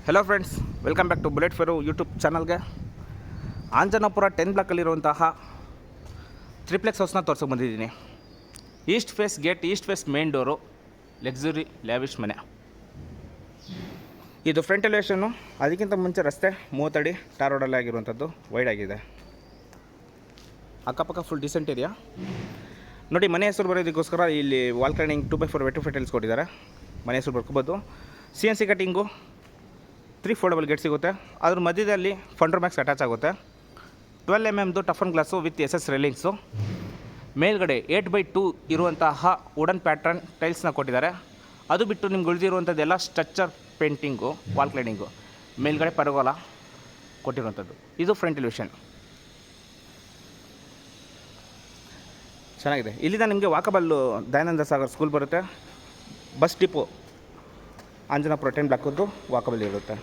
Hello friends, welcome back to bullet fair YouTube ಚಾನಲ್ಗೆ. ಆಂಜನಾಪುರ 10 ಬ್ಲಾಕಲ್ಲಿರುವಂತಹ triplex ಹೌಸ್ನ ತೋರ್ಸೋಕೆ ಬಂದಿದ್ದೀನಿ. East face gate, east face main door, luxury lavish ಮನೆ. ಇದು ಫ್ರಂಟ್ ಎಲಿವೇಷನ್ನು. ಅದಕ್ಕಿಂತ ಮುಂಚೆ ರಸ್ತೆ 30 ಅಡಿ ಟಾರ್ ರೋಡಲ್ಲೇ ಆಗಿರುವಂಥದ್ದು, ವೈಡ್ ಆಗಿದೆ. ಅಕ್ಕಪಕ್ಕ ಫುಲ್ ಡಿಸೆಂಟ್ ಏರಿಯಾ ನೋಡಿ. ಮನೆ ಹೆಸರು ಬರೋದಕ್ಕೋಸ್ಕರ ಇಲ್ಲಿ ವಾಲ್ ಕ್ಲೈನಿಂಗ್ 2x4 ವೆಟ್ರಿ ಫೆಟಲ್ಸ್ ಕೊಟ್ಟಿದ್ದಾರೆ. ಮನೆ ಹೆಸರು ಬರ್ಕೋಬೋದು. CNC ಕಟ್ಟಿಂಗು 3 ಫೋಲ್ಡಬಲ್ ಗೇಟ್ ಸಿಗುತ್ತೆ. ಅದ್ರ ಮಧ್ಯದಲ್ಲಿ ಫಂಡರ್ ಮ್ಯಾಕ್ಸ್ ಅಟ್ಯಾಚ್ ಆಗುತ್ತೆ. 12 mm toughen glass with SS ರೇಲಿಂಗ್ಸು. ಮೇಲ್ಗಡೆ 8x2 ಇರುವಂತಹ ವುಡನ್ ಪ್ಯಾಟ್ರನ್ ಟೈಲ್ಸ್ನ ಕೊಟ್ಟಿದ್ದಾರೆ. ಅದು ಬಿಟ್ಟು ನಿಮ್ಗೆ ಉಳಿದಿರುವಂಥದ್ದೆಲ್ಲ ಸ್ಟ್ರಕ್ಚರ್ ಪೇಂಟಿಂಗು, ವಾಲ್ ಕ್ಲೈನಿಂಗು. ಮೇಲ್ಗಡೆ ಪರಗೋಲ ಕೊಟ್ಟಿರುವಂಥದ್ದು. ಇದು ಫ್ರಂಟ್ ಎಲಿವೇಷನ್. ಚೆನ್ನಾಗಿದೆ. ಇಲ್ಲಿಂದ ನಿಮಗೆ ವಾಕಬಲ್ಲು ದಯಾನಂದ ಸಾಗರ್ ಸ್ಕೂಲ್ ಬರುತ್ತೆ. ಬಸ್ ಡಿಪೋ ಆಂಜನಾಪುರ 10 ಬ್ಲಾಕದ್ದು ವಾಕಬಲ್ ಇರುತ್ತೆ.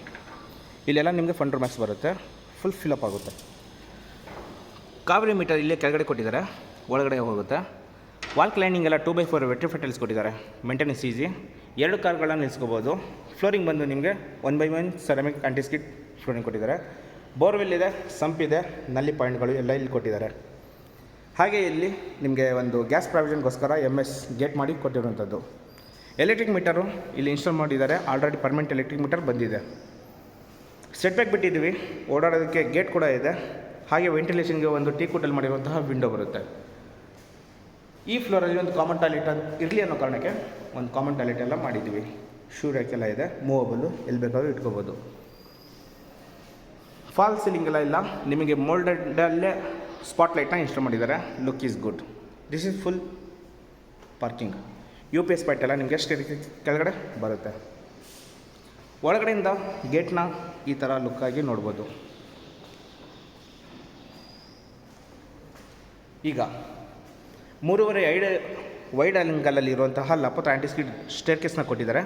ಇಲ್ಲೆಲ್ಲ ನಿಮಗೆ ಫಂಡರ್ ಮ್ಯಾಕ್ಸ್ ಬರುತ್ತೆ. ಫುಲ್ ಫಿಲಪ್ ಆಗುತ್ತೆ. ಕಾವೇರಿ ಮೀಟರ್ ಇಲ್ಲೇ ಕೆಳಗಡೆ ಕೊಟ್ಟಿದ್ದಾರೆ, ಒಳಗಡೆ ಹೋಗುತ್ತೆ. ವಾಲ್ ಕ್ಲೈನಿಂಗ್ ಎಲ್ಲ 2x4 ವೆಟ್ರಿ ಫೆಟಲ್ಸ್ ಕೊಟ್ಟಿದ್ದಾರೆ. Maintenance easy. 2 ಕಾರ್ಗಳನ್ನ ನಿಲ್ಲಿಸ್ಕೋಬೋದು. ಫ್ಲೋರಿಂಗ್ ಬಂದು ನಿಮಗೆ 1x1 ಸೆರಾಮಿಕ್ ಆಂಟಿಸ್ಕಿಟ್ ಫ್ಲೋರಿಂಗ್ ಕೊಟ್ಟಿದ್ದಾರೆ. ಬೋರ್ವೆಲ್ ಇದೆ, ಸಂಪ್ ಇದೆ, ನಲ್ಲಿ ಪಾಯಿಂಟ್ಗಳು ಎಲ್ಲ ಇಲ್ಲಿ ಕೊಟ್ಟಿದ್ದಾರೆ. ಹಾಗೆ ಇಲ್ಲಿ ನಿಮಗೆ ಒಂದು ಗ್ಯಾಸ್ ಪ್ರಾವಿಷನ್ಗೋಸ್ಕರ MS ಗೇಟ್ ಮಾಡಿ ಕೊಟ್ಟಿರುವಂಥದ್ದು. ಎಲೆಕ್ಟ್ರಿಕ್ ಮೀಟರು ಇಲ್ಲಿ ಇನ್ಸ್ಟಾಲ್ ಮಾಡಿದ್ದಾರೆ. ಆಲ್ರೆಡಿ ಪರ್ಮನೆಂಟ್ ಎಲೆಕ್ಟ್ರಿಕ್ ಮೀಟರ್ ಬಂದಿದೆ. ಸೆಟ್ ಬ್ಯಾಕ್ ಬಿಟ್ಟಿದ್ದೀವಿ. ಓಡಾಡೋದಕ್ಕೆ ಗೇಟ್ ಕೂಡ ಇದೆ. ಹಾಗೆ ವೆಂಟಿಲೇಷನ್ಗೆ ಒಂದು ಟೀ ಕುಟಲ್ಲಿ ಮಾಡಿರುವಂತಹ ವಿಂಡೋ ಬರುತ್ತೆ. ಈ ಫ್ಲೋರಲ್ಲಿ ಒಂದು ಕಾಮನ್ ಟಾಯ್ಲೆಟ್ ಇರಲಿ ಅನ್ನೋ ಕಾರಣಕ್ಕೆ ಒಂದು ಕಾಮನ್ ಟಾಯ್ಲೆಟ್ ಎಲ್ಲ ಮಾಡಿದ್ದೀವಿ. ಶೂ ರ್ಯಾಕೆಲ್ಲ ಇದೆ, ಮೂವಬಲ್ಲು, ಎಲ್ಲಿ ಬೇಕಾದ್ರೂ ಇಟ್ಕೋಬೋದು. ಫಾಲ್ ಸೀಲಿಂಗ್ ಎಲ್ಲ ಇಲ್ಲ. ನಿಮಗೆ ಮೋಲ್ಡೆಡಲ್ಲೇ ಸ್ಪಾಟ್ ಲೈಟ್ನ ಇನ್ಸ್ಟಾಲ್ ಮಾಡಿದ್ದಾರೆ. Look is good. This is full parking. UPS point ಎಲ್ಲ ನಿಮಗೆ ಸ್ಟೇರ್ ಕೆಳಗಡೆ ಬರುತ್ತೆ. ಒಳಗಡೆಯಿಂದ ಗೇಟ್ನ ಈ ಥರ ಲುಕ್ಕಾಗಿ ನೋಡ್ಬೋದು. ಈಗ 3.5 ಅಡಿ ವೈಡ್ ಆಲಿಂಗಲಲ್ಲಿ ಇರುವಂತಹ ಲಪತ್ ಆಂಟಿಸ್ಕಿಡ್ ಸ್ಟೇರ್ ಕೇಸ್ನ ಕೊಟ್ಟಿದ್ದಾರೆ.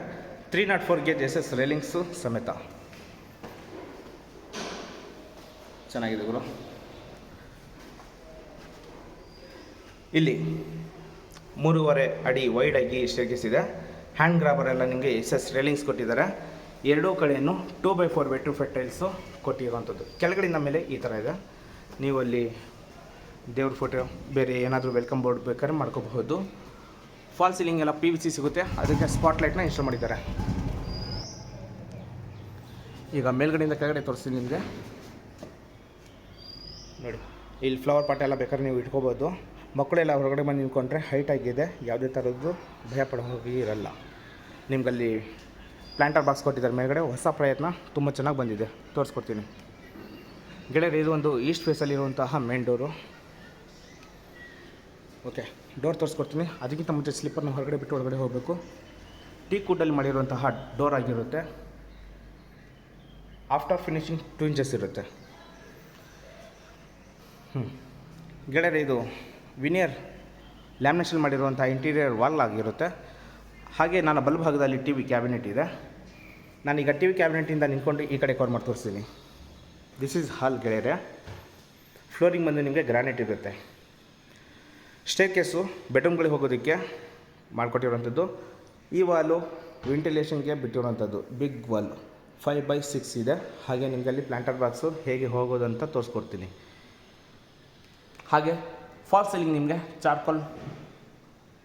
304 ಗೇಜ್ SS ರೇಲಿಂಗ್ಸು ಸಮೇತ. ಚೆನ್ನಾಗಿದೆ ಗುರು. ಇಲ್ಲಿ 3.5 ಅಡಿ ವೈಡ್ ಆಗಿ ಸ್ಟೇರ್ ಕೇಸ್ ಇದೆ. ಹ್ಯಾಂಡ್ ಗ್ರಾಬರ್ ಎಲ್ಲ ನಿಮಗೆ SS ರೇಲಿಂಗ್ಸ್ ಕೊಟ್ಟಿದ್ದಾರೆ. ಎರಡೂ ಕಡೆಯನ್ನು 2x4 ವೆಟ್ರಿ ಫೆಟಲ್ಸು ಕೊಟ್ಟಿರುವಂಥದ್ದು. ಕೆಳಗಡೆಯಿಂದ ಮೇಲೆ ಈ ಥರ ಇದೆ. ನೀವು ಅಲ್ಲಿ ದೇವ್ರ ಫೋಟೋ, ಬೇರೆ ಏನಾದರೂ ವೆಲ್ಕಮ್ ಬೋರ್ಡ್ ಬೇಕಾದ್ರೆ ಮಾಡ್ಕೋಬಹುದು. ಫಾಲ್ ಸೀಲಿಂಗ್ ಎಲ್ಲ PVC ಸಿಗುತ್ತೆ. ಅದಕ್ಕೆ ಸ್ಪಾಟ್ ಲೈಟ್ನ ಇನ್ಸ್ಟಾಲ್ ಮಾಡಿದ್ದಾರೆ. ಈಗ ಮೇಲ್ಗಡೆಯಿಂದ ಕೆಳಗಡೆ ತೋರಿಸ್ತೀನಿ ನಿಮಗೆ ನೋಡಿ. ಇಲ್ಲಿ ಫ್ಲವರ್ ಪಾಟ್ ಎಲ್ಲ ಬೇಕಾದ್ರೆ ನೀವು ಇಟ್ಕೋಬೋದು. ಮಕ್ಕಳೆಲ್ಲ ಹೊರಗಡೆ ಬಂದು ನಿಂತ್ಕೊಂಡ್ರೆ ಹೈಟ್ ಆಗಿದೆ. ಯಾವುದೇ ಥರದ್ದು ಭಯ ಪಡೋ ಹೋಗಿ ಇರಲ್ಲ. ನಿಮ್ಗಲ್ಲಿ ಪ್ಲ್ಯಾಂಟರ್ ಬಾಕ್ಸ್ ಕೊಟ್ಟಿದ್ದಾರೆ. ಮೇಲ್ಗಡೆ ಹೊಸ ಪ್ರಯತ್ನ ತುಂಬ ಚೆನ್ನಾಗಿ ಬಂದಿದೆ. ತೋರಿಸ್ಕೊಡ್ತೀನಿ ಗೆಳೆಯರೆ. ಇದು ಒಂದು ಈಸ್ಟ್ ಫೇಸಲ್ಲಿರುವಂತಹ ಮೇನ್ ಡೋರು. ಓಕೆ, ಡೋರ್ ತೋರಿಸ್ಕೊಡ್ತೀನಿ. ಅದಕ್ಕಿಂತ ಮುಂಚೆ ಸ್ಲಿಪ್ಪರ್ನ ಹೊರಗಡೆ ಬಿಟ್ಟು ಒಳಗಡೆ ಹೋಗಬೇಕು. ಟೀ ಕುಡ್ಡಲ್ಲಿ ಮಾಡಿರುವಂತಹ ಡೋರ್ ಆಗಿರುತ್ತೆ. ಆಫ್ಟರ್ ಫಿನಿಶಿಂಗ್ 2 ಇಂಚಸ್ ಇರುತ್ತೆ. ಗೆಳೆಯರೆ, ಇದು ವಿನಿಯರ್ ಲ್ಯಾಮಿನೇಷನ್ ಮಾಡಿರುವಂಥ ಇಂಟೀರಿಯರ್ ವಾಲ್ ಆಗಿರುತ್ತೆ. ಹಾಗೆ ನನ್ನ ಬಲಭಾಗದಲ್ಲಿ TV ಕ್ಯಾಬಿನೆಟ್ ಇದೆ. ನಾನೀಗ TV ಕ್ಯಾಬಿನೆಟಿಂದ ನಿಂತ್ಕೊಂಡು ಈ ಕಡೆ ಕವರ್ ಮಾಡಿ ತೋರಿಸ್ತೀನಿ. ದಿಸ್ ಈಸ್ ಹಾಲ್ ಗೆಳೆಯರೆ. ಫ್ಲೋರಿಂಗ್ ಬಂದು ನಿಮಗೆ ಗ್ರಾನೈಟ್ ಇರುತ್ತೆ. ಸ್ಟೇರ್ ಕೇಸು ಬೆಡ್ರೂಮ್ಗಳಿಗೆ ಹೋಗೋದಕ್ಕೆ ಮಾಡಿಕೊಟ್ಟಿರುವಂಥದ್ದು. ಈ ವಾಲು ವೆಂಟಿಲೇಷನ್ಗೆ ಬಿಟ್ಟಿರುವಂಥದ್ದು. ಬಿಗ್ ವಾಲ್ 5x6 ಇದೆ. ಹಾಗೆ ನಿಮಗೆ ಅಲ್ಲಿ ಪ್ಲ್ಯಾಂಟರ್ ಬಾಕ್ಸು ಹೇಗೆ ಹೋಗೋದು ಅಂತ ತೋರಿಸ್ಕೊಡ್ತೀನಿ. ಹಾಗೆ ಫಾಲ್ ಸೀಲಿಂಗ್ ನಿಮಗೆ ಚಾರ್ಕೋಲ್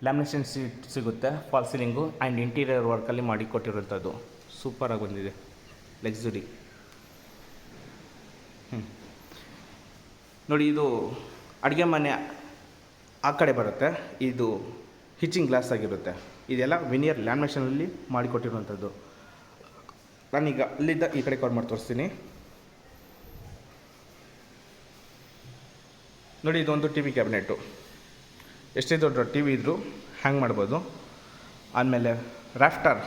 ಲ್ಯಾಮಿನೇಷನ್ ಸೀಟ್ ಸಿಗುತ್ತೆ. ಫಾಲ್ ಸೀಲಿಂಗು ಆ್ಯಂಡ್ ಇಂಟೀರಿಯರ್ ವರ್ಕಲ್ಲಿ ಮಾಡಿ ಕೊಟ್ಟಿರುವಂಥದ್ದು. ಸೂಪರಾಗಿ ಬಂದಿದೆ. ಲಕ್ಸುರಿ. ನೋಡಿ, ಇದು ಅಡುಗೆ ಮನೆ ಆ ಕಡೆ ಬರುತ್ತೆ. ಇದು ಹಿಚಿಂಗ್ ಗ್ಲಾಸ್ ಆಗಿರುತ್ತೆ. ಇದೆಲ್ಲ ವಿನಿಯರ್ ಲ್ಯಾಮಿನೇಷನಲ್ಲಿ ಮಾಡಿಕೊಟ್ಟಿರುವಂಥದ್ದು. ನಾನೀಗ ಅಲ್ಲಿದ್ದ ಈ ಕಡೆ ಕವರ್ ಮಾಡಿ ತೋರಿಸ್ತೀನಿ ನೋಡಿ. ಇದೊಂದು TV ಕ್ಯಾಬಿನೆಟು. ಎಷ್ಟೇ ದೊಡ್ಡ TV ಇದ್ದರೂ ಹ್ಯಾಂಗ್ ಮಾಡ್ಬೋದು. ಆದಮೇಲೆ ರಾಫ್ಟರ್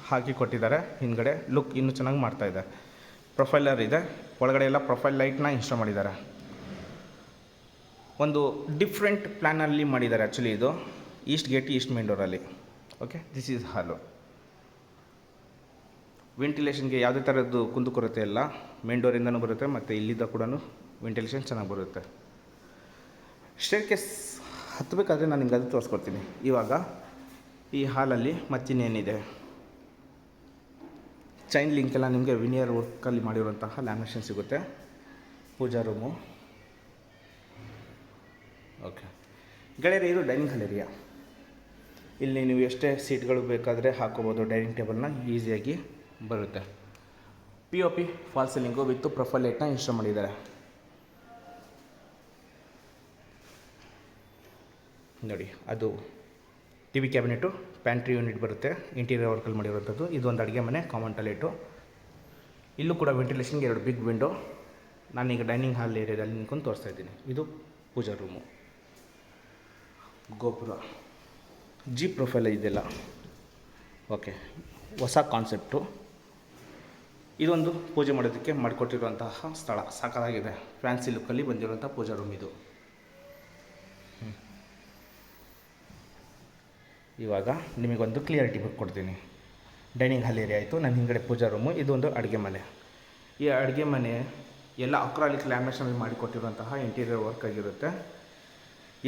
ಹಾಕಿ ಕೊಟ್ಟಿದ್ದಾರೆ. ಹಿಂದ್ಗಡೆ ಲುಕ್ ಇನ್ನೂ ಚೆನ್ನಾಗಿ ಮಾಡ್ತಾಯಿದೆ. ಪ್ರೊಫೈಲರ್ ಇದೆ. ಒಳಗಡೆ ಎಲ್ಲ ಪ್ರೊಫೈಲ್ ಲೈಟ್ನ ಇನ್ಸ್ಟಾಲ್ ಮಾಡಿದ್ದಾರೆ. ಒಂದು ಡಿಫ್ರೆಂಟ್ ಪ್ಲ್ಯಾನಲ್ಲಿ ಮಾಡಿದ್ದಾರೆ ಆ್ಯಕ್ಚುಲಿ. ಇದು ಈಸ್ಟ್ ಗೇಟ್, ಈಸ್ಟ್ ಮೇನ್ ಡೋರಲ್ಲಿ. Okay, this is hall. ವೆಂಟಿಲೇಷನ್ಗೆ ಯಾವುದೇ ಥರದ್ದು ಕುಂದುಕೊರತೆ ಇಲ್ಲ. ಮೇನ್ ಡೋರಿಂದನೂ ಬರುತ್ತೆ ಮತ್ತು ಇಲ್ಲಿದ್ದ ಕೂಡ ವೆಂಟಿಲೇಷನ್ ಚೆನ್ನಾಗಿ ಬರುತ್ತೆ. ಸ್ಟೇರ್ ಕೇಸ್ ಹತ್ತಬೇಕಾದ್ರೆ ನಾನು ನಿಮ್ಗೆ ಅದು ತೋರಿಸ್ಕೊಡ್ತೀನಿ. ಇವಾಗ ಈ ಹಾಲಲ್ಲಿ ಮತ್ತಿನ್ನೇನಿದೆ ಚೈನ್ ಲಿಂಕ್ ಎಲ್ಲ ನಿಮಗೆ ವಿನಿಯರ್ ವರ್ಕಲ್ಲಿ ಮಾಡಿರುವಂತಹ ಲ್ಯಾಮಿನೇಷನ್ ಸಿಗುತ್ತೆ. ಪೂಜಾ ರೂಮು. ಓಕೆ ಗೆಳೆಯರೆ, ಇದು ಡೈನಿಂಗ್ ಹಾಲ್ ಏರಿಯಾ. ಇಲ್ಲಿ ನೀವು ಎಷ್ಟೇ ಸೀಟ್ಗಳು ಬೇಕಾದರೆ ಹಾಕೋಬೋದು. ಡೈನಿಂಗ್ ಟೇಬಲ್ನ ಈಸಿಯಾಗಿ ಬರುತ್ತೆ. POP fall ceiling with profile ಲೈಟ್ನ ಇನ್ಸ್ಟಾಲ್ ಮಾಡಿದ್ದಾರೆ. ನೋಡಿ, ಅದು TV ಕ್ಯಾಬಿನೆಟು, ಪ್ಯಾಂಟ್ರಿ ಯೂನಿಟ್ ಬರುತ್ತೆ, ಇಂಟೀರಿಯರ್ ವರ್ಕಲ್ಲಿ ಮಾಡಿರುವಂಥದ್ದು. ಇದು ಒಂದು ಅಡುಗೆ ಮನೆ, ಕಾಮನ್ ಟಾಯ್ಲೆಟು. ಇಲ್ಲೂ ಕೂಡ ವೆಂಟಿಲೇಷನ್ಗೆ 2 ಬಿಗ್ ವಿಂಡೋ. ನಾನೀಗ ಡೈನಿಂಗ್ ಹಾಲ್ ಏರಿಯಾದಲ್ಲಿ ನಿಂತ್ಕೊಂಡು ತೋರಿಸ್ತಾ ಇದ್ದೀನಿ. ಇದು ಪೂಜಾ ರೂಮು. ಗೋಪುರ G ಪ್ರೊಫೈಲ್ ಇದೆಲ್ಲ. ಓಕೆ, ಹೊಸ ಕಾನ್ಸೆಪ್ಟು. ಇದೊಂದು ಪೂಜೆ ಮಾಡೋದಕ್ಕೆ ಮಾಡಿಕೊಟ್ಟಿರುವಂತಹ ಸ್ಥಳ. ಸಾಕಾಗಿದೆ, ಫ್ಯಾನ್ಸಿ ಲುಕ್ಕಲ್ಲಿ ಬಂದಿರುವಂಥ ಪೂಜಾ ರೂಮ್ ಇದು. ಇವಾಗ ನಿಮಗೊಂದು ಕ್ಲಿಯರಿಟಿ ಕೊಡ್ತೀನಿ. ಡೈನಿಂಗ್ ಹಾಲ್ ಏರಿಯಾ ಆಯಿತು, ನನ್ನ ಹಿಂಗಡೆ ಪೂಜಾ ರೂಮು. ಇದೊಂದು ಅಡುಗೆ ಮನೆ. ಈ ಅಡುಗೆ ಮನೆ ಎಲ್ಲ ಅಕ್ರಾಲಿಕ್ ಲ್ಯಾಮಿನೇಷನಲ್ಲಿ ಮಾಡಿಕೊಟ್ಟಿರುವಂತಹ ಇಂಟೀರಿಯರ್ ವರ್ಕ್ ಆಗಿರುತ್ತೆ.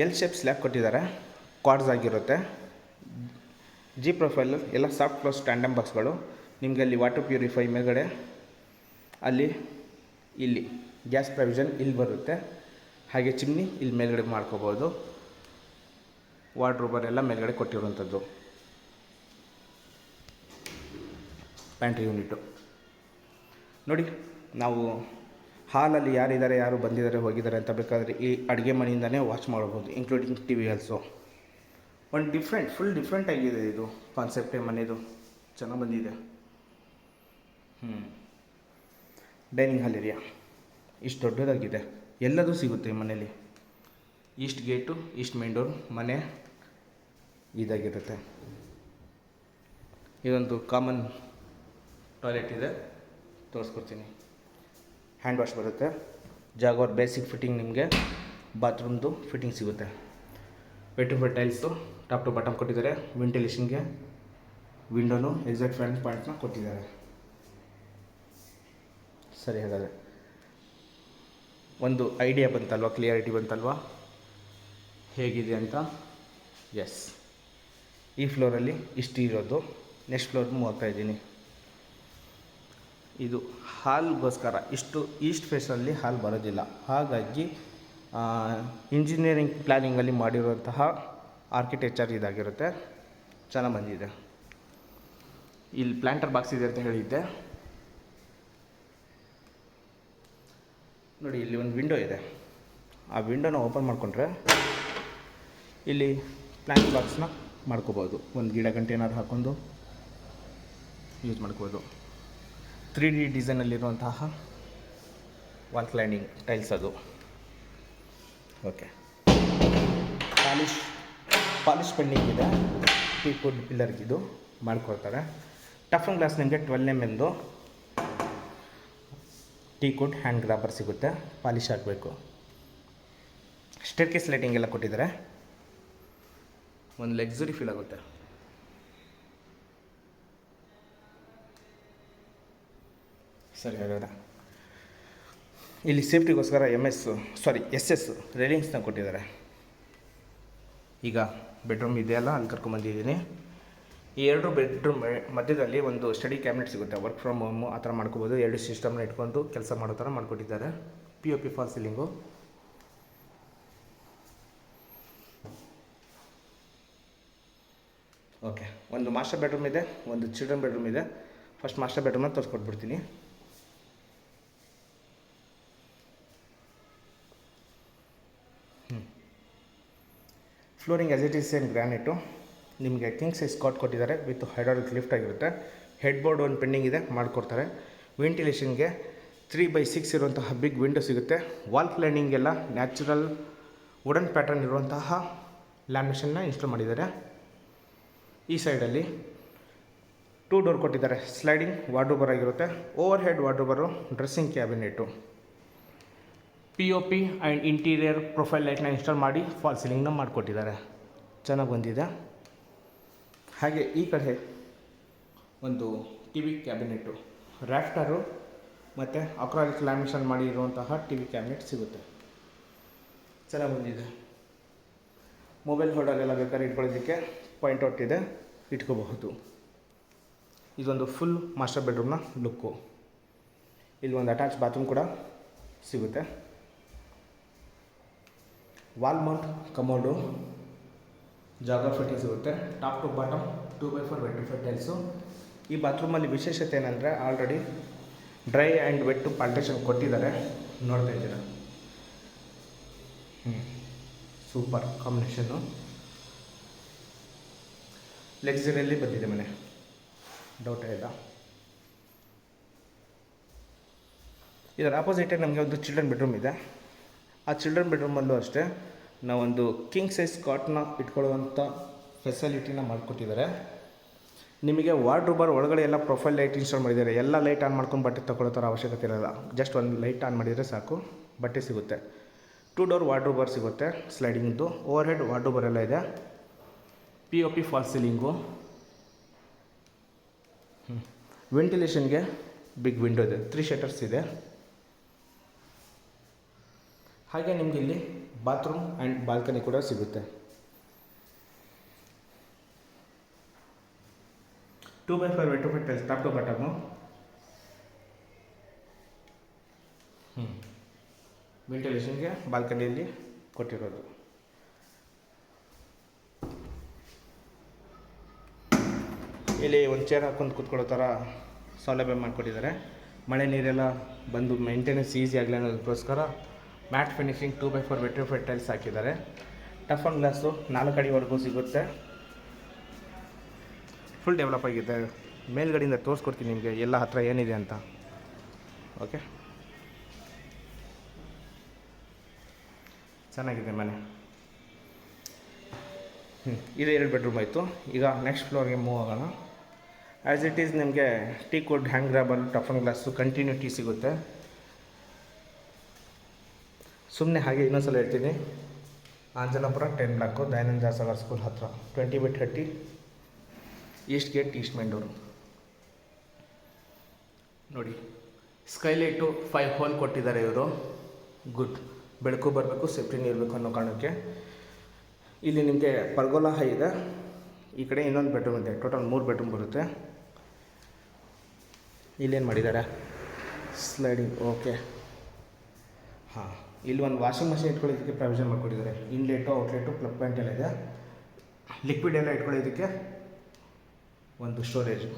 L ಶೇಪ್ ಸ್ಲ್ಯಾಬ್ ಕೊಟ್ಟಿದ್ದಾರೆ, ಕ್ವಾಡ್ಸ್ ಆಗಿರುತ್ತೆ. G ಪ್ರೊಫೈಲ್ ಎಲ್ಲ ಸಾಫ್ಟ್ ಕ್ಲೋಸ್ ಸ್ಟ್ಯಾಂಡಮ್ ಬಾಕ್ಸ್ಗಳು. ನಿಮಗೆ ಅಲ್ಲಿ ವಾಟರ್ ಪ್ಯೂರಿಫೈ ಮೇಲ್ಗಡೆ, ಅಲ್ಲಿ ಇಲ್ಲಿ ಗ್ಯಾಸ್ ಪ್ರೊವಿಷನ್ ಇಲ್ಲಿ ಬರುತ್ತೆ. ಹಾಗೆ ಚಿಮ್ನಿ ಇಲ್ಲಿ ಮೇಲ್ಗಡೆ ಮಾಡ್ಕೋಬೋದು. ವಾರ್ಡ್ರೋಬರ್ ಎಲ್ಲ ಮೇಲ್ಗಡೆ ಕೊಟ್ಟಿರುವಂಥದ್ದು. ಪ್ಯಾಂಟ್ರಿ ಯೂನಿಟು ನೋಡಿ. ನಾವು ಹಾಲಲ್ಲಿ ಯಾರಿದ್ದಾರೆ, ಯಾರು ಬಂದಿದ್ದಾರೆ, ಹೋಗಿದ್ದಾರೆ ಅಂತ ಬೇಕಾದರೆ ಈ ಅಡುಗೆ ಮನೆಯಿಂದನೇ ವಾಚ್ ಮಾಡ್ಬೋದು, ಇನ್ಕ್ಲೂಡಿಂಗ್ TV ಆಲ್ಸೋ. ಒಂದು ಫುಲ್ ಡಿಫ್ರೆಂಟ್ ಆಗಿದೆ ಇದು ಕಾನ್ಸೆಪ್ಟೇ ಮನೆಯದು. ಚೆನ್ನಾಗಿ ಬಂದಿದೆ. ಡೈನಿಂಗ್ ಹಾಲ್ ಏರಿಯಾ ಇಷ್ಟು ದೊಡ್ಡದಾಗಿದೆ. ಎಲ್ಲದೂ ಸಿಗುತ್ತೆ ಈ ಮನೇಲಿ. East gate, East main door, ಮನೆ ಇದಾಗಿರುತ್ತೆ. ಇದೊಂದು ಕಾಮನ್ ಟಾಯ್ಲೆಟ್ ಇದೆ, ತೋರಿಸ್ಕೊಡ್ತೀನಿ. ಹ್ಯಾಂಡ್ ವಾಶ್ ಬರುತ್ತೆ. ಜಾಗ್ವಾರ್ ಬೇಸಿಕ್ ಫಿಟ್ಟಿಂಗ್, ನಿಮಗೆ ಬಾತ್ರೂಮ್ದು ಫಿಟ್ಟಿಂಗ್ ಸಿಗುತ್ತೆ. ವೆಟಿಫೈ ಟೈಲ್ಸು ಟಾಪ್ ಟು ಬಾಟಮ್ ಕೊಟ್ಟಿದ್ದಾರೆ. ವೆಂಟಿಲೇಷನ್ಗೆ ವಿಂಡೋನು, ಎಕ್ಸಾಕ್ಟ್ ಫ್ಯಾನ್ ಪಾಯಿಂಟ್ನ ಕೊಟ್ಟಿದ್ದಾರೆ. ಸರಿ, ಹಾಗಾದರೆ ಒಂದು ಐಡಿಯಾ ಬಂತಲ್ವ, ಕ್ಲಿಯರಿಟಿ ಬಂತಲ್ವ ಹೇಗಿದೆ ಅಂತ. ಎಸ್, ಈ ಫ್ಲೋರಲ್ಲಿ ಇಷ್ಟು ಇರೋದು. ನೆಕ್ಸ್ಟ್ ಫ್ಲೋರ್ಗೂ ಹೋಗ್ತಾಯಿದ್ದೀನಿ. ಇದು ಹಾಲ್ಗೋಸ್ಕರ ಇಷ್ಟು ಈಸ್ಟ್ ಫೇಸಲ್ಲಿ ಹಾಲ್ ಬರೋದಿಲ್ಲ. ಹಾಗಾಗಿ ಇಂಜಿನಿಯರಿಂಗ್ ಪ್ಲ್ಯಾನಿಂಗಲ್ಲಿ ಮಾಡಿರುವಂತಹ ಆರ್ಕಿಟೆಕ್ಚರ್ ಇದಾಗಿರುತ್ತೆ. ಚೆನ್ನಾಗಿ ಬಂದಿದೆ. ಇಲ್ಲಿ ಪ್ಲ್ಯಾಂಟರ್ ಬಾಕ್ಸ್ ಇದೆ ಅಂತ ಹೇಳಿದ್ದೆ ನೋಡಿ. ಇಲ್ಲಿ ಒಂದು ವಿಂಡೋ ಇದೆ. ಆ ವಿಂಡೋನ ಓಪನ್ ಮಾಡಿಕೊಂಡ್ರೆ ಇಲ್ಲಿ ಪ್ಲ್ಯಾಂಟ್ ಬಾಕ್ಸ್ನ ಮಾಡ್ಕೋಬೋದು. ಒಂದು ಗಿಡ ಕಂಟೈನರ್ ಹಾಕ್ಕೊಂಡು ಯೂಸ್ ಮಾಡ್ಕೋಬೋದು. 3D ಡಿಸೈನಲ್ಲಿರುವಂತಹ ವಾಲ್ ಕ್ಲೈಂಡಿಂಗ್ ಟೈಲ್ಸ್ ಅದು. ಓಕೆ, ಪಾಲಿಶ್ ಪೆಂಡಿಂಗ್ ಇದೆ. ಟೀಕ್ವುಡ್ ಪಿಲ್ಲರ್ಗಿದು ಮಾಡಿಕೊಡ್ತಾರೆ. ಟಫನ್ ಗ್ಲಾಸ್ ನಿಮಗೆ 12 mm ಟೀಕ್ವುಡ್ ಹ್ಯಾಂಡ್ ಗ್ರಾಬರ್ ಸಿಗುತ್ತೆ. ಪಾಲಿಶ್ ಆಗಬೇಕು. ಸ್ಟೇರ್ಕೇಸ್ ಲೈಟಿಂಗ್ ಎಲ್ಲ ಕೊಟ್ಟಿದ್ದಾರೆ. ಒಂದು ಲಕ್ಸುರಿ ಫೀಲ್ ಆಗುತ್ತೆ. ಸರಿ, ಹಾಗಾದ್ರೆ ಇಲ್ಲಿ ಸೇಫ್ಟಿಗೋಸ್ಕರ SS ರೇಲಿಂಗ್ಸ್ನ ಕೊಟ್ಟಿದ್ದಾರೆ. ಈಗ ಬೆಡ್ರೂಮ್ ಇದೆಯಲ್ಲ, ಅಲ್ಲಿ ಕರ್ಕೊಂಬಂದಿದ್ದೀನಿ. ಈ 2 ಬೆಡ್ರೂಮ್ ಮಧ್ಯದಲ್ಲಿ ಒಂದು ಸ್ಟಡಿ ಕ್ಯಾಬಿನೆಟ್ ಸಿಗುತ್ತೆ. ವರ್ಕ್ ಫ್ರಮ್ ಹೋಮು ಆ ಥರ ಮಾಡ್ಕೋಬೋದು. 2 ಸಿಸ್ಟಮ್ನ ಇಟ್ಕೊಂಡು ಕೆಲಸ ಮಾಡೋ ಥರ ಮಾಡಿಕೊಟ್ಟಿದ್ದಾರೆ. POP fall ceiling. ಓಕೆ, ಒಂದು ಮಾಸ್ಟರ್ ಬೆಡ್ರೂಮ್ ಇದೆ, ಒಂದು ಚಿಲ್ಡ್ರನ್ ಬೆಡ್ರೂಮ್ ಇದೆ. ಫಸ್ಟ್ ಮಾಸ್ಟರ್ ಬೆಡ್ರೂಮ್ನ ತೋರಿಸ್ಕೊಟ್ಬಿಡ್ತೀನಿ. Flooring as it is same granite. ನಿಮಗೆ ಕಿಂಗ್ ಸೈಜ್ ಕಾಟ್ ಕೊಟ್ಟಿದ್ದಾರೆ ವಿತ್ ಹೈಡ್ರಾಲಿಕ್ ಲಿಫ್ಟ್ ಆಗಿರುತ್ತೆ. ಹೆಡ್ ಬೋರ್ಡ್ ಒಂದು ಪೆಂಡಿಂಗ್ ಇದೆ, ಮಾಡಿಕೊಡ್ತಾರೆ. ವೆಂಟಿಲೇಷನ್ಗೆ 3/6 ಇರುವಂತಹ ಬಿಗ್ ವಿಂಡೋ ಸಿಗುತ್ತೆ. ವಾಲ್ ಕ್ಲೈನಿಂಗೆಲ್ಲ ನ್ಯಾಚುರಲ್ ವುಡನ್ ಪ್ಯಾಟರ್ನ್ ಇರುವಂತಹ ಲ್ಯಾಮಿನೇಷನ್ನ ಇನ್ಸ್ಟಾಲ್ ಮಾಡಿದ್ದಾರೆ. ಈ ಸೈಡಲ್ಲಿ 2 ಡೋರ್ ಕೊಟ್ಟಿದ್ದಾರೆ. ಸ್ಲೈಡಿಂಗ್ ವಾರ್ಡ್ರೋಬರ್ ಆಗಿರುತ್ತೆ. Over head wardrobe, dressing cabinet. POP and interior profile ಲೈಟ್ನ ಇನ್ಸ್ಟಾಲ್ ಮಾಡಿ ಫಾಲ್ ಸೀಲಿಂಗ್ನ ಮಾಡಿಕೊಟ್ಟಿದ್ದಾರೆ. ಚೆನ್ನಾಗಿ ಬಂದಿದೆ. ಹಾಗೆ ಈ ಕಡೆ ಒಂದು TV ಕ್ಯಾಬಿನೆಟು, ರ್ಯಾಫ್ಟರು ಮತ್ತು ಅಕ್ರಾಲಿಕ್ ಲ್ಯಾಮಿನೇಷನ್ ಮಾಡಿರುವಂತಹ TV ಕ್ಯಾಬಿನೆಟ್ ಸಿಗುತ್ತೆ. ಚೆನ್ನಾಗಿ ಬಂದಿದೆ. ಮೊಬೈಲ್ ಹೋಲ್ಡರ್ ಎಲ್ಲ ಬೇಕಾದ್ರೆ ಇಟ್ಕೊಳ್ಳೋದಕ್ಕೆ ಪಾಯಿಂಟ್ ಔಟ್ ಇದೆ, ಇಟ್ಕೋಬಹುದು. ಇದೊಂದು ಫುಲ್ ಮಾಸ್ಟರ್ ಬೆಡ್ರೂಮ್ನ ಲುಕ್ಕು. ಇಲ್ಲಿ ಒಂದು ಅಟ್ಯಾಚ್ ಬಾತ್ರೂಮ್ ಕೂಡ ಸಿಗುತ್ತೆ. Wall mount commode, Jaquar fitting ಸಿಗುತ್ತೆ. Top to bottom 2x4 wet tiles. ಈ ಬಾತ್ರೂಮಲ್ಲಿ ವಿಶೇಷತೆ ಏನಂದರೆ already dry and wet partition ಕೊಟ್ಟಿದ್ದಾರೆ, ನೋಡ್ತಾ ಇದ್ದೀರಾ. ಸೂಪರ್ ಕಾಂಬಿನೇಷನ್ನು, ಲಕ್ಸುರಿಯಲ್ಲಿ ಬಂದಿದೆ ಮನೆ, ಡೌಟೇ ಇಲ್ಲ. ಇದರ ಆಪೋಸಿಟೇ ನಮಗೆ ಒಂದು ಚಿಲ್ಡ್ರನ್ ಬೆಡ್ರೂಮ್ ಇದೆ. ಆ ಚಿಲ್ಡ್ರನ್ ಬೆಡ್ರೂಮಲ್ಲೂ ಅಷ್ಟೇ ನಾವೊಂದು ಕಿಂಗ್ ಸೈಜ್ ಕಾಟ್ನ ಇಟ್ಕೊಳ್ಳುವಂಥ ಫೆಸಿಲಿಟಿನ ಮಾಡಿಕೊಟ್ಟಿದ್ದಾರೆ. ನಿಮಗೆ ವಾರ್ಡ್ರೋಬರ್ ಒಳಗಡೆ ಎಲ್ಲ ಪ್ರೊಫೈಲ್ ಲೈಟ್ ಇನ್ಸ್ಟಾಲ್ ಮಾಡಿದ್ದಾರೆ. ಎಲ್ಲ ಲೈಟ್ ಆನ್ ಮಾಡ್ಕೊಂಡು ಬಟ್ಟೆ ತೊಗೊಳ್ಳೋ ಥರ ಅವಶ್ಯಕತೆ ಇರೋಲ್ಲ. ಜಸ್ಟ್ ಒಂದು ಲೈಟ್ ಆನ್ ಮಾಡಿದರೆ ಸಾಕು, ಬಟ್ಟೆ ಸಿಗುತ್ತೆ. 2 ಡೋರ್ ವಾರ್ಡ್ರೋಬರ್ ಸಿಗುತ್ತೆ ಸ್ಲೈಡಿಂಗ್ದು. ಓವರ್ ಹೆಡ್ ವಾರ್ಡ್ರೋಬರ್ ಎಲ್ಲ ಇದೆ. POP fall ceiling. ವೆಂಟಿಲೇಷನ್ಗೆ ಬಿಗ್ ವಿಂಡೋ ಇದೆ, 3 ಶಟರ್ಸ್ ಇದೆ. ಹಾಗೆ ನಿಮಗೆ ಇಲ್ಲಿ ಬಾತ್ರೂಮ್ ಆ್ಯಂಡ್ ಬಾಲ್ಕನಿ ಕೂಡ ಸಿಗುತ್ತೆ. 2x4 wet tiles top to bottom. ವೆಂಟಿಲೇಷನ್ಗೆ ಬಾಲ್ಕನಿಯಲ್ಲಿ ಕೊಟ್ಟಿರೋದು. ಇಲ್ಲಿ ಒಂದು ಚೇರ್ ಹಾಕೊಂಡು ಕೂತ್ಕೊಳ್ಳೋ ಥರ ಸೌಲಭ್ಯ ಮಾಡಿಕೊಟ್ಟಿದ್ದಾರೆ. ಮಳೆ ನೀರೆಲ್ಲ ಬಂದು ಮೇಂಟೆನೆನ್ಸ್ ಈಸಿ ಆಗಲಿ ಅನ್ನೋದಕ್ಕೋಸ್ಕರ matt finishing 2x4 wet tiles ಹಾಕಿದ್ದಾರೆ. ಟಫ್ ಆನ್ ಗ್ಲಾಸು 4 ಅಡಿವರೆಗೂ ಸಿಗುತ್ತೆ. ಫುಲ್ ಡೆವಲಪ್ ಆಗಿದೆ. ಮೇಲ್ಗಡೆಯಿಂದ ತೋರಿಸ್ಕೊಡ್ತೀನಿ ನಿಮಗೆ ಎಲ್ಲ ಹತ್ರ ಏನಿದೆ ಅಂತ. ಓಕೆ, ಚೆನ್ನಾಗಿದೆ ಮನೆ. ಇದು 2 ಬೆಡ್ರೂಮ್ ಆಯಿತು. ಈಗ ನೆಕ್ಸ್ಟ್ ಫ್ಲೋರ್ಗೆ ಮೂವ್ ಆಗೋಣ. ಆ್ಯಸ್ ಇಟ್ ಈಸ್ ನಿಮಗೆ teak wood, hand grabble, tough on glass continuity ಸಿಗುತ್ತೆ. ಸುಮ್ಮನೆ ಹಾಗೆ ಇನ್ನೊಂದ್ಸಲ ಹೇಳ್ತೀನಿ, ಆಂಜನಾಪುರ 10 ಬ್ಲಾಕು, ದಯಾನಂದ ಸಾಗರ್ ಸ್ಕೂಲ್ ಹತ್ರ, 20/30 east gate, east main door. ನೋಡಿ, ಸ್ಕೈಲೈಟು 5 ಹೋಲ್ ಕೊಟ್ಟಿದ್ದಾರೆ ಇವರು. ಗುಡ್, ಬೆಳಕು ಬರಬೇಕು, ಸೇಫ್ಟಿನೇ ಇರಬೇಕು ಅನ್ನೋ ಕಾರಣಕ್ಕೆ. ಇಲ್ಲಿ ನಿಮಗೆ ಪರ್ಗೋಲಾ ಹೈ ಇದೆ. ಈ ಕಡೆ ಇನ್ನೊಂದು ಬೆಡ್ರೂಮ್ ಇದೆ. ಟೋಟಲ್ 3 ಬೆಡ್ರೂಮ್ ಬರುತ್ತೆ. ಇಲ್ಲೇನು ಮಾಡಿದ್ದಾರೆ, ಸ್ಲೈಡಿಂಗ್. ಓಕೆ, ಹಾಂ, ಇಲ್ಲಿ ಒಂದು ವಾಷಿಂಗ್ ಮಷಿನ್ ಇಟ್ಕೊಳ್ಳೋದಕ್ಕೆ ಪ್ರಾವಿಷನ್ ಮಾಡಿಕೊಟ್ಟಿದ್ದಾರೆ. ಇನ್ಲೆಟು, ಔಟ್ಲೆಟು, ಪ್ಲಗ್ ಪಾಯಿಂಟ್ ಎಲ್ಲ ಇದೆ. ಲಿಕ್ವಿಡ್ ಎಲ್ಲ ಇಟ್ಕೊಳ್ಳೋದಕ್ಕೆ ಒಂದು ಸ್ಟೋರೇಜು.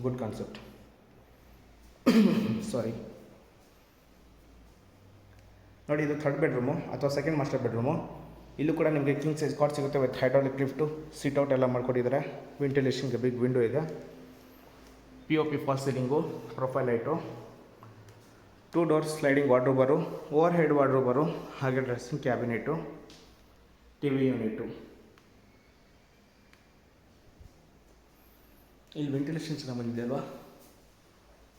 Good concept. ಸಾರಿ, ನೋಡಿ, ಇದು 3rd ಬೆಡ್ರೂಮು ಅಥವಾ 2nd ಮಾಸ್ಟರ್ ಬೆಡ್ರೂಮು. ಇಲ್ಲೂ ಕೂಡ ನಿಮಗೆ ಕಿಂಗ್ ಸೈಜ್ ಕಾಟ್ ಸಿಗುತ್ತೆ with hydraulic lift, seat out ಎಲ್ಲ ಮಾಡ್ಕೊಟ್ಟಿದ್ದಾರೆ. ವೆಂಟಿಲೇಷನ್ಗೆ ಬಿಗ್ ವಿಂಡೋ ಇದೆ. POP fall ceiling, profile light, 2 door sliding wardrobe, over head wardrobe, ಹಾಗೆ ಡ್ರೆಸ್ಸಿಂಗ್ ಕ್ಯಾಬಿನೆಟು, TV ಯೂನಿಟು. ಇಲ್ಲಿ ವೆಂಟಿಲೇಷನ್ ಚೆನ್ನಾಗಿ ಬಂದಿದೆ ಅಲ್ವಾ.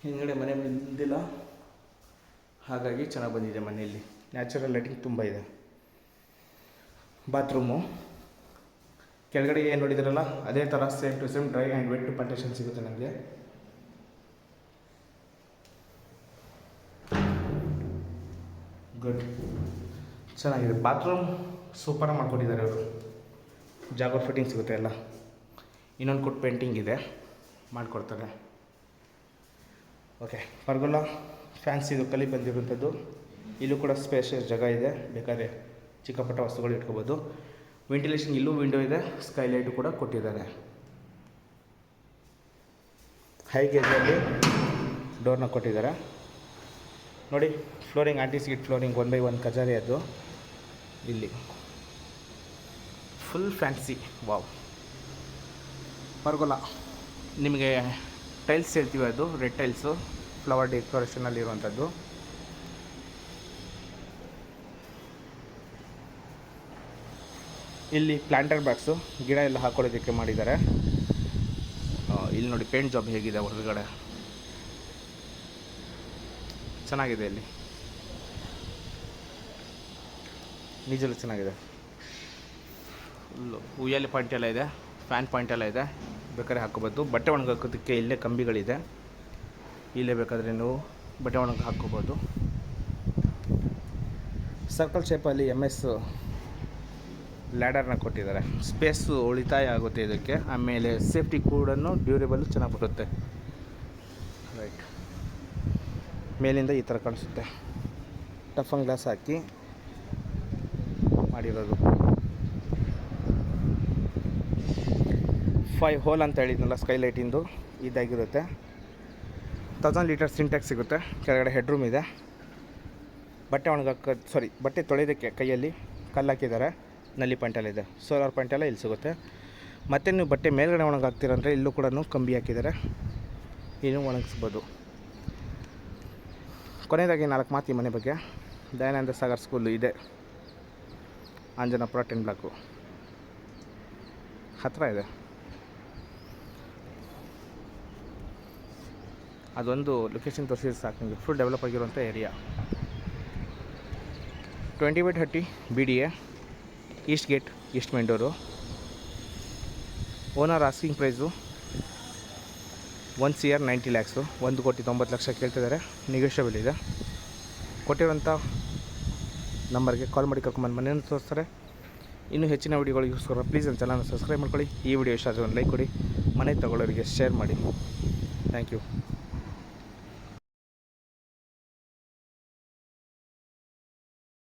ಹಿಂದ್ಗಡೆ ಮನೆ ಬಂದಿಲ್ಲ, ಹಾಗಾಗಿ ಚೆನ್ನಾಗಿ ಬಂದಿದೆ ಮನೆಯಲ್ಲಿ. ನ್ಯಾಚುರಲ್ ಲೈಟಿಂಗ್ ತುಂಬ ಇದೆ. ಬಾತ್ರೂಮು ಕೆಳಗಡೆ ಏನು ನೋಡಿದ್ರಲ್ಲ ಅದೇ ಥರ same to same dry and wet partition ಸಿಗುತ್ತೆ ನಮಗೆ. ಗುಡ್, ಚೆನ್ನಾಗಿದೆ. ಬಾತ್ರೂಮ್ ಸೂಪರಾಗಿ ಮಾಡ್ಕೊಟ್ಟಿದ್ದಾರೆ ಅವರು. ಜಾಗರ್ ಫಿಟ್ಟಿಂಗ್ ಸಿಗುತ್ತೆ ಎಲ್ಲ. ಇನ್ನೊಂದು ಕೊಟ್ಟು ಪೇಂಟಿಂಗ್ ಇದೆ, ಮಾಡಿಕೊಡ್ತಾರೆ. ಓಕೆ, ಪರ್ಗೋಲಾ ಫ್ಯಾನ್ಸಿದು ಕಲಿ ಬಂದಿರುವಂಥದ್ದು. ಇಲ್ಲೂ ಕೂಡ ಸ್ಪೇಷಿಯಸ್ ಜಾಗ ಇದೆ, ಬೇಕಾದ್ರೆ ಚಿಕ್ಕ ಪುಟ್ಟ ವಸ್ತುಗಳು ಇಟ್ಕೋಬೋದು. ವೆಂಟಿಲೇಷನ್ ಇಲ್ಲೂ ವಿಂಡೋ ಇದೆ, ಸ್ಕೈಲೈಟು ಕೂಡ ಕೊಟ್ಟಿದ್ದಾರೆ. ಹೈ ಗೇಜಲ್ಲಿ ಡೋರ್ನ ಕೊಟ್ಟಿದ್ದಾರೆ. ನೋಡಿ, ಫ್ಲೋರಿಂಗ್ ಆಂಟಿಸಿಡ್ ಫ್ಲೋರಿಂಗ್ 1x1 ಕಜಾರಿ ಅದು. ಇಲ್ಲಿ ಫುಲ್ ಫ್ಯಾನ್ಸಿ. ವಾವ್, ಪರ್ಗೋಲಾ ನಿಮಗೆ ಟೈಲ್ಸ್ ಹೇಳ್ತೀವಿ, ಅದು ರೆಡ್ ಟೈಲ್ಸು, ಫ್ಲವರ್ ಡೆಕೋರೇಷನಲ್ಲಿ ಇರುವಂಥದ್ದು. ಇಲ್ಲಿ ಪ್ಲಾಂಟರ್ ಬಾಕ್ಸು, ಗಿಡ ಎಲ್ಲ ಹಾಕೊಳ್ಳೋದಕ್ಕೆ ಮಾಡಿದ್ದಾರೆ. ಇಲ್ಲಿ ನೋಡಿ ಪೇಂಟ್ ಜಾಬ್ ಹೇಗಿದೆ ಹೊರಗಡೆ, ಚೆನ್ನಾಗಿದೆ. ಇಲ್ಲಿ ನಿಜಲು ಚೆನ್ನಾಗಿದೆ. ಫುಲ್ಲು ಉಯ್ಯಾಲೆ ಪಾಯಿಂಟ್ ಎಲ್ಲ ಇದೆ, ಫ್ಯಾನ್ ಪಾಯಿಂಟ್ ಎಲ್ಲ ಇದೆ, ಬೇಕಾದ್ರೆ ಹಾಕೋಬೋದು. ಬಟ್ಟೆ ಒಣಗಾಕೋದಕ್ಕೆ ಇಲ್ಲೇ ಕಂಬಿಗಳಿದೆ, ಇಲ್ಲೇ ಬೇಕಾದರೆ ನೀವು ಬಟ್ಟೆ ಒಣಗಿ ಹಾಕ್ಕೋಬೋದು. ಸರ್ಕಲ್ ಶೇಪಲ್ಲಿ MS ಲ್ಯಾಡರ್ನ ಕೊಟ್ಟಿದ್ದಾರೆ, ಸ್ಪೇಸು ಉಳಿತಾಯ ಆಗುತ್ತೆ ಇದಕ್ಕೆ. ಆಮೇಲೆ ಸೇಫ್ಟಿ ಕೂಡ ಡ್ಯೂರೇಬಲ್ ಚೆನ್ನಾಗಿ ಬರುತ್ತೆ. ರೈಟ್, ಮೇಲಿಂದ ಈ ಥರ ಕಾಣಿಸುತ್ತೆ, ಟಫನ್ ಗ್ಲಾಸ್ ಹಾಕಿ ಮಾಡಿರೋದು. 5 ಹೋಲ್ ಅಂತ ಹೇಳಿದ್ನಲ್ಲ ಸ್ಕೈಲೈಟಿಂದು, ಇದಾಗಿರುತ್ತೆ. 1000 ಲೀಟರ್ ಸಿಂಟ್ಯಾಕ್ಸ್ ಸಿಗುತ್ತೆ. ಕೆಳಗಡೆ ಹೆಡ್ರೂಮ್ ಇದೆ. ಬಟ್ಟೆ ತೊಳೆಯೋದಕ್ಕೆ ಕೈಯಲ್ಲಿ ಕಲ್ಲು ಹಾಕಿದ್ದಾರೆ. ನಲ್ಲಿ ಪಾಯಿಂಟೆಲ್ಲ ಇದೆ, ಸೋಲಾರ್ ಪಾಯಿಂಟೆಲ್ಲ ಇಲ್ಲಿ ಸಿಗುತ್ತೆ. ಮತ್ತು ನೀವು ಬಟ್ಟೆ ಮೇಲ್ಗಡೆ ಒಣಗಾಕ್ತೀರಂದರೆ ಇಲ್ಲೂ ಕೂಡ ಕಂಬಿ ಹಾಕಿದ್ದಾರೆ, ಇನ್ನೂ ಒಣಗಿಸ್ಬೋದು. ಕೊನೆಯದಾಗಿ 4 ಮಾತು ಈ ಮನೆ ಬಗ್ಗೆ. ದಯಾನಂದ ಸಾಗರ್ ಸ್ಕೂಲು ಇದೆ, ಅಂಜನಾಪುರ 10 ಬ್ಲಾಕು ಹತ್ತಿರ ಇದೆ. ಅದೊಂದು ಲೊಕೇಶನ್ ತೋರಿಸಿದ್ರೆ ಸಾಕು ನಿಮಗೆ. ಫುಲ್ ಡೆವಲಪ್ ಆಗಿರುವಂಥ area. 20/30 BDA, East gate, east main door. Owner asking price 1 CR 90 lakhs, 1,90,00,000 ಕೇಳ್ತಿದ್ದಾರೆ. ನೆಗೋಷಿಯಬಲ್ ಇದೆ. ಕೊಟ್ಟಿರೋಂಥ ನಂಬರ್ಗೆ ಕಾಲ್ ಮಾಡಿ ಕರ್ಕೊಂಬಂದು ಮನೆಯನ್ನು ತೋರಿಸ್ತಾರೆ. ಇನ್ನೂ ಹೆಚ್ಚಿನ ವೀಡಿಯೋಗಳಿಗೋಸ್ಕರ ಪ್ಲೀಸ್ ನನ್ನ ಚಾನಲ್ನ ಸಬ್ಸ್ಕ್ರೈಬ್ ಮಾಡ್ಕೊಳ್ಳಿ. ಈ ವಿಡಿಯೋ ಇಷ್ಟ ಆದರೆ ಒಂದು ಲೈಕ್ ಕೊಡಿ, ಮನೆ ತೊಗೊಳ್ಳೋರಿಗೆ ಶೇರ್ ಮಾಡಿ. Thank you.